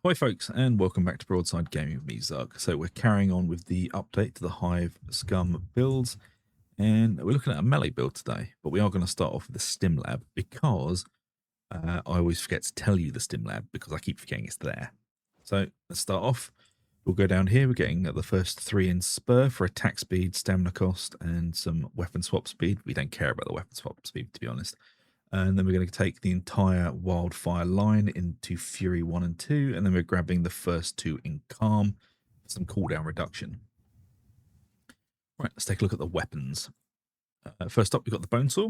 Hi folks, and welcome back to Broadside Gaming with me, Zug. So we're carrying on with the update to the Hive Scum builds, and we're looking at a melee build today, but we are going to start off with the Stimm lab because I always forget to tell you the Stimm lab because I keep forgetting it's there. So let's start off. We'll go down here. We're getting the first 3 in Spur for attack speed, stamina cost, and some weapon swap speed. We don't care about the weapon swap speed, to be honest. And then we're going to take the entire Wildfire line into Fury 1 and 2, and then we're grabbing the first 2 in Calm for some cooldown reduction. Right, let's take a look at the weapons. First up, we've got the Bone Saw,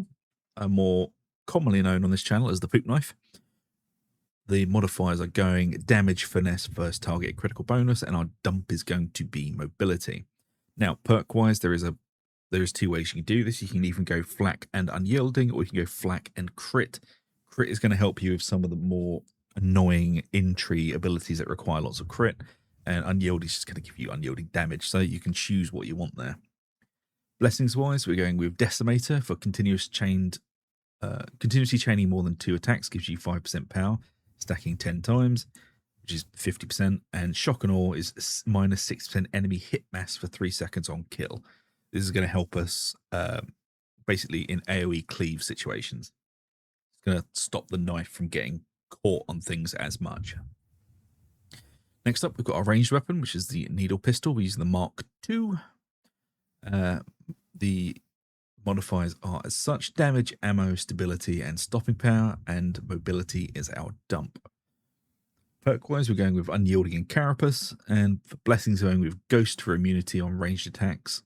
more commonly known on this channel as the Poop Knife. The modifiers are going damage, finesse, first target, critical bonus, and our dump is going to be mobility. Now, perk-wise, there's 2 ways you can do this. You can even go flak and unyielding, or you can go flak and crit. Crit is going to help you with some of the more annoying in-tree abilities that require lots of crit, and unyielding is just going to give you unyielding damage, so you can choose what you want there. Blessings-wise, we're going with Decimator for continuously chaining more than 2 attacks, gives you 5% power, stacking 10 times, which is 50%, and Shock and Awe is minus 6% enemy hit mass for 3 seconds on kill. This is going to help us basically in AoE cleave situations. It's going to stop the knife from getting caught on things as much. Next up, we've got our ranged weapon, which is the needle pistol. We're using the Mark II. The modifiers are as such: damage, ammo, stability, and stopping power, and mobility is our dump. Perk-wise, we're going with Unyielding and Carapace, and for blessings, we're going with Ghost for immunity on ranged attacks,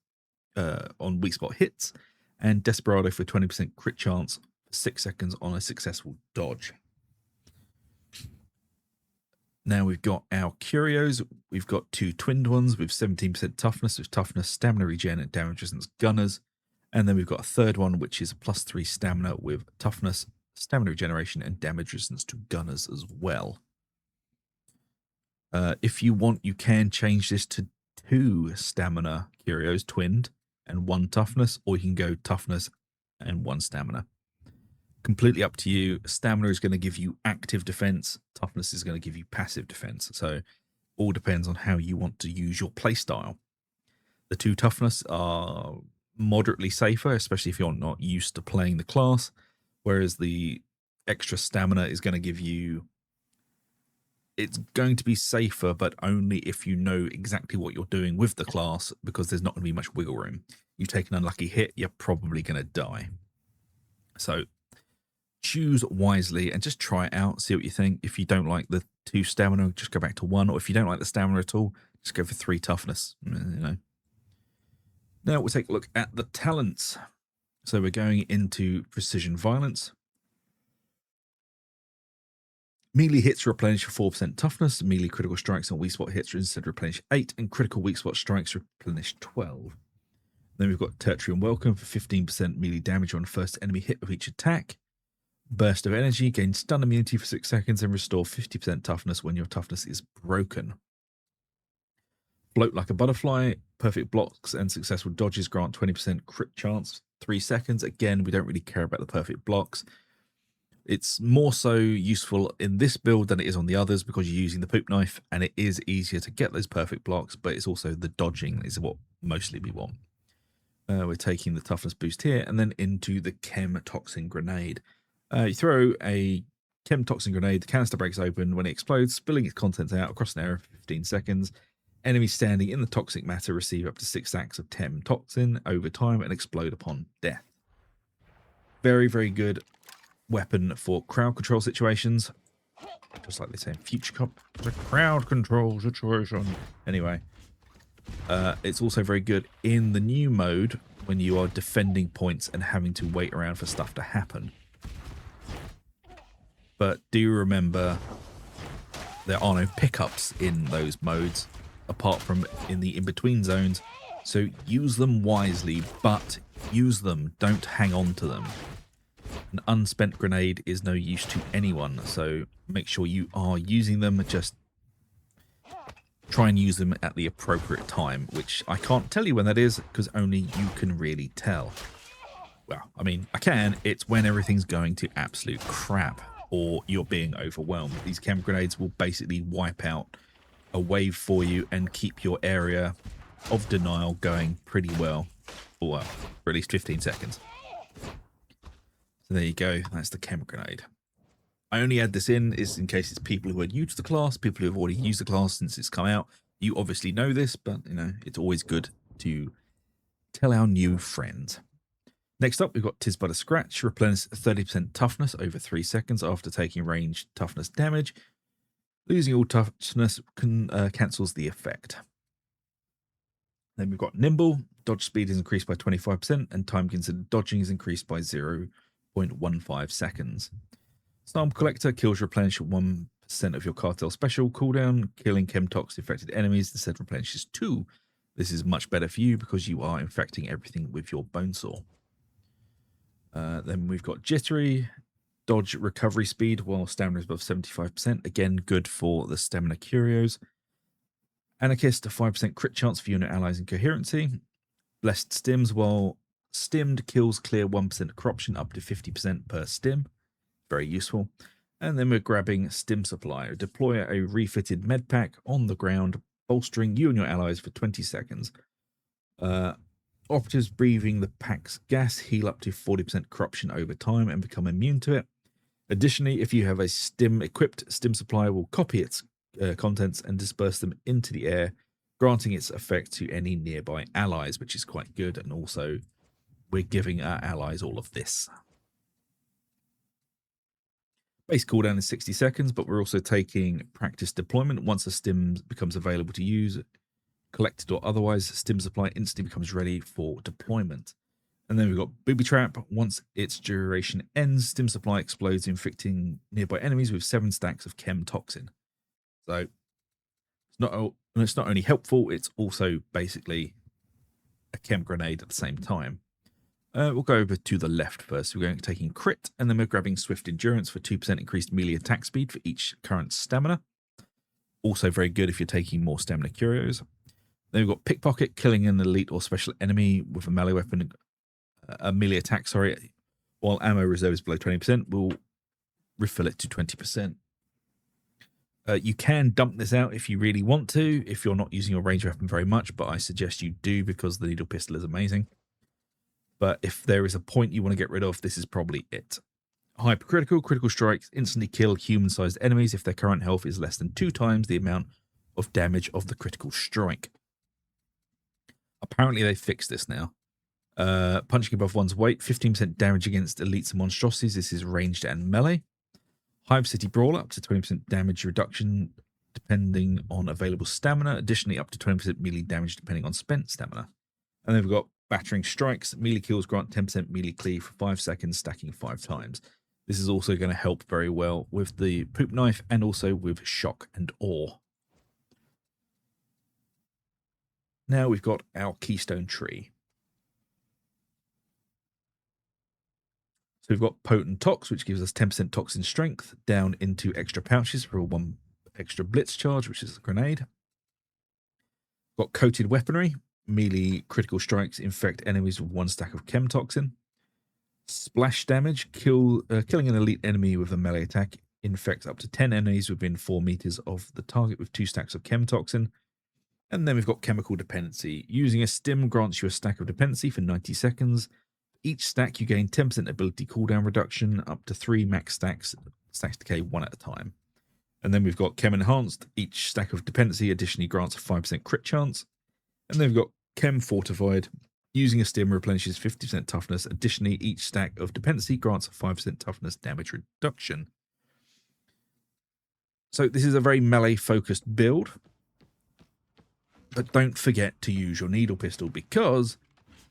on weak spot hits, and Desperado for 20% crit chance for 6 seconds on a successful dodge. Now we've got our Curios. We've got 2 twinned ones with 17% toughness, with toughness, stamina regen, and damage resistance gunners. And then we've got a third one, which is a +3 stamina with toughness, stamina regeneration, and damage resistance to gunners as well. If you want, you can change this to 2 stamina Curios twinned and 1 toughness, or you can go toughness and 1 stamina. Completely up to you. Stamina is going to give you active defense. Toughness is going to give you passive defense. So all depends on how you want to use your playstyle. The 2 toughness are moderately safer, especially if you're not used to playing the class, whereas the extra stamina is going to give you... It's going to be safer, but only if you know exactly what you're doing with the class, because there's not going to be much wiggle room. You take an unlucky hit, you're probably going to die. So choose wisely and just try it out, see what you think. If you don't like the 2 stamina, just go back to 1, or if you don't like the stamina at all, just go for 3 toughness. You know. Now we'll take a look at the talents. So we're going into Precision Violence. Melee hits replenish for 4% toughness. Melee critical strikes on weak spot hits instead replenish 8, and critical weak spot strikes replenish 12. Then we've got Tertiary Unwelcome for 15% melee damage on first enemy hit with each attack. Burst of Energy, gain stun immunity for 6 seconds and restore 50% toughness when your toughness is broken. Float like a butterfly, perfect blocks and successful dodges grant 20% crit chance, 3 seconds. Again, we don't really care about the perfect blocks. It's more so useful in this build than it is on the others because you're using the Poop Knife, and it is easier to get those perfect blocks, but it's also the dodging is what mostly we want. We're taking the toughness boost here and then into the Chem Toxin Grenade. You throw a Chem Toxin Grenade, the canister breaks open when it explodes, spilling its contents out across an area for 15 seconds. Enemies standing in the toxic matter receive up to 6 stacks of Chem Toxin over time and explode upon death. Very, very good weapon for crowd control situations, just like they say in Future Cop, the crowd control situation. Anyway, it's also very good in the new mode when you are defending points and having to wait around for stuff to happen. But do remember, there are no pickups in those modes apart from in the in-between zones, so use them wisely, but use them, don't hang on to them. An unspent grenade is no use to anyone, so make sure you are using them. Just try and use them at the appropriate time, which I can't tell you when that is because only you can really tell. Well, I mean, I can. It's when everything's going to absolute crap. or you're being overwhelmed. These chem grenades will basically wipe out a wave for you and keep your area of denial going pretty well, or for at least 15 seconds. So there you go, that's the chem grenade. I only add this in is in case it's people who are new to the class, people who have already used the class since it's come out. You obviously know this, but you know, it's always good to tell our new friends. Next up, we've got Tis But a Scratch. Replenish 30% toughness over 3 seconds after taking ranged toughness damage. Losing all toughness cancels the effect. Then we've got Nimble. Dodge speed is increased by 25% and time considered dodging is increased by 0.15 seconds. Storm Collector kills replenish 1% of your cartel special cooldown. Killing Chemtox infected enemies instead replenishes 2. This is much better for you because you are infecting everything with your Bonesaw. Then we've got Jittery. Dodge recovery speed while stamina is above 75%. Again, good for the stamina Curios. Anarchist, a 5% crit chance for unit allies and coherency. Blessed Stims, while stimmed kills clear 1% corruption up to 50% per stim. Very useful. And then we're grabbing Stim Supply. Deploy a refitted med pack on the ground, bolstering you and your allies for 20 seconds. Operatives breathing the pack's gas heal up to 40% corruption over time and become immune to it. Additionally, if you have a Stim-equipped Stim Supply will copy its contents and disperse them into the air, granting its effect to any nearby allies, which is quite good. And also, we're giving our allies all of this. Base cooldown is 60 seconds, but we're also taking practice deployment. Once a Stim becomes available to use, collected or otherwise, Stim Supply instantly becomes ready for deployment. And then we've got Booby Trap. Once its duration ends, Stim Supply explodes, inflicting nearby enemies with 7 stacks of chem toxin. So it's not only helpful, it's also basically a chem grenade at the same time. We'll go over to the left first. We're taking crit, and then we're grabbing Swift Endurance for 2% increased melee attack speed for each current stamina. Also very good if you're taking more stamina Curios. Then we've got Pickpocket, killing an elite or special enemy with a melee weapon, a melee attack, sorry, while ammo reserve is below 20%, we'll refill it to 20%. You can dump this out if you really want to, if you're not using your range weapon very much, but I suggest you do because the needle pistol is amazing. But if there is a point you want to get rid of, this is probably it. Hypercritical, critical strikes instantly kill human-sized enemies if their current health is less than 2 times the amount of damage of the critical strike. Apparently they fixed this now. Punching above one's weight, 15% damage against elites and monstrosities. This is ranged and melee. Hive City Brawler, up to 20% damage reduction depending on available stamina. Additionally, up to 20% melee damage depending on spent stamina. And then we've got Battering Strikes. Melee kills grant 10% melee cleave for 5 seconds, stacking 5 times. This is also going to help very well with the Poop Knife and also with Shock and Awe. Now we've got our Keystone tree. So we've got Potent Tox, which gives us 10% toxin strength down into extra pouches for 1 extra blitz charge, which is a grenade. Got Coated Weaponry. Melee critical strikes infect enemies with 1 stack of chem toxin. Splash damage. Killing an elite enemy with a melee attack infects up to 10 enemies within 4 meters of the target with 2 stacks of chem toxin. And then we've got Chemical Dependency. Using a Stim grants you a stack of dependency for 90 seconds. Each stack you gain 10% ability cooldown reduction, up to 3 max stacks decay 1 at a time. And then we've got Chem Enhanced. Each stack of dependency additionally grants a 5% crit chance. And then we've got Chem Fortified. Using a Stim replenishes 50% toughness. Additionally, each stack of dependency grants a 5% toughness damage reduction. So this is a very melee-focused build. But don't forget to use your needle pistol, because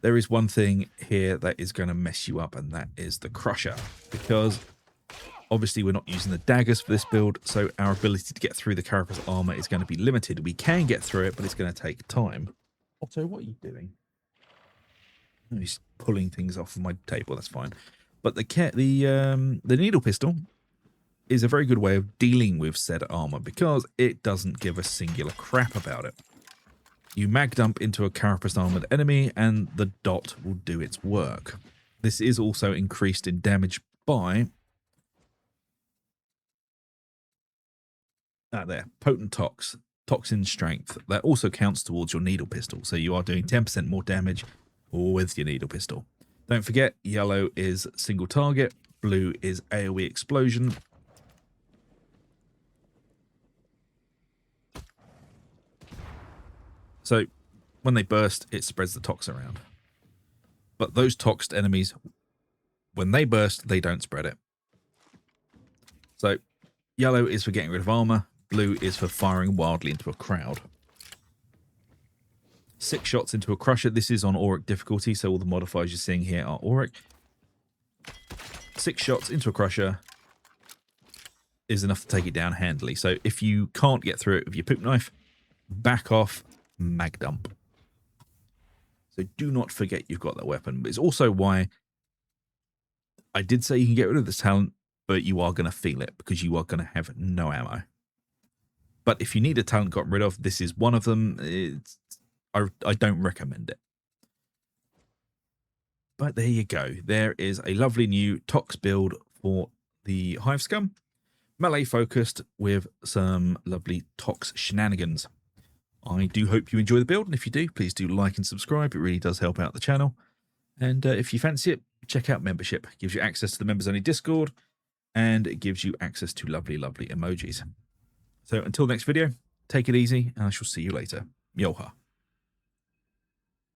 there is one thing here that is going to mess you up, and that is the Crusher. Because obviously we're not using the daggers for this build, so our ability to get through the Carapace armor is going to be limited. We can get through it, but it's going to take time. Otto, what are you doing? Oh, he's pulling things off of my table. That's fine. But the needle pistol is a very good way of dealing with said armor, because it doesn't give a singular crap about it. You mag dump into a Carapace armored enemy and the dot will do its work. This is also increased in damage by there, potent toxin strength. That also counts towards your needle pistol. So you are doing 10% more damage with your needle pistol. Don't forget, yellow is single target, blue is AoE explosion. So when they burst, it spreads the tox around. But those toxed enemies, when they burst, they don't spread it. So yellow is for getting rid of armor, blue is for firing wildly into a crowd. 6 shots into a crusher. This is on auric difficulty, so all the modifiers you're seeing here are auric. 6 shots into a crusher is enough to take it down handily. So if you can't get through it with your poop knife, back off, mag dump. So do not forget you've got that weapon. But it's also why I did say you can get rid of this talent, but you are going to feel it because you are going to have no ammo. But if you need a talent got rid of, this is one of them. I don't recommend it. But there you go. There is a lovely new tox build for the Hive Scum. Melee focused with some lovely tox shenanigans. I do hope you enjoy the build, and if you do, please do like and subscribe. It really does help out the channel. And if you fancy it, check out membership. It gives you access to the members-only Discord, and it gives you access to lovely, lovely emojis. So until next video, take it easy, and I shall see you later. Yoha.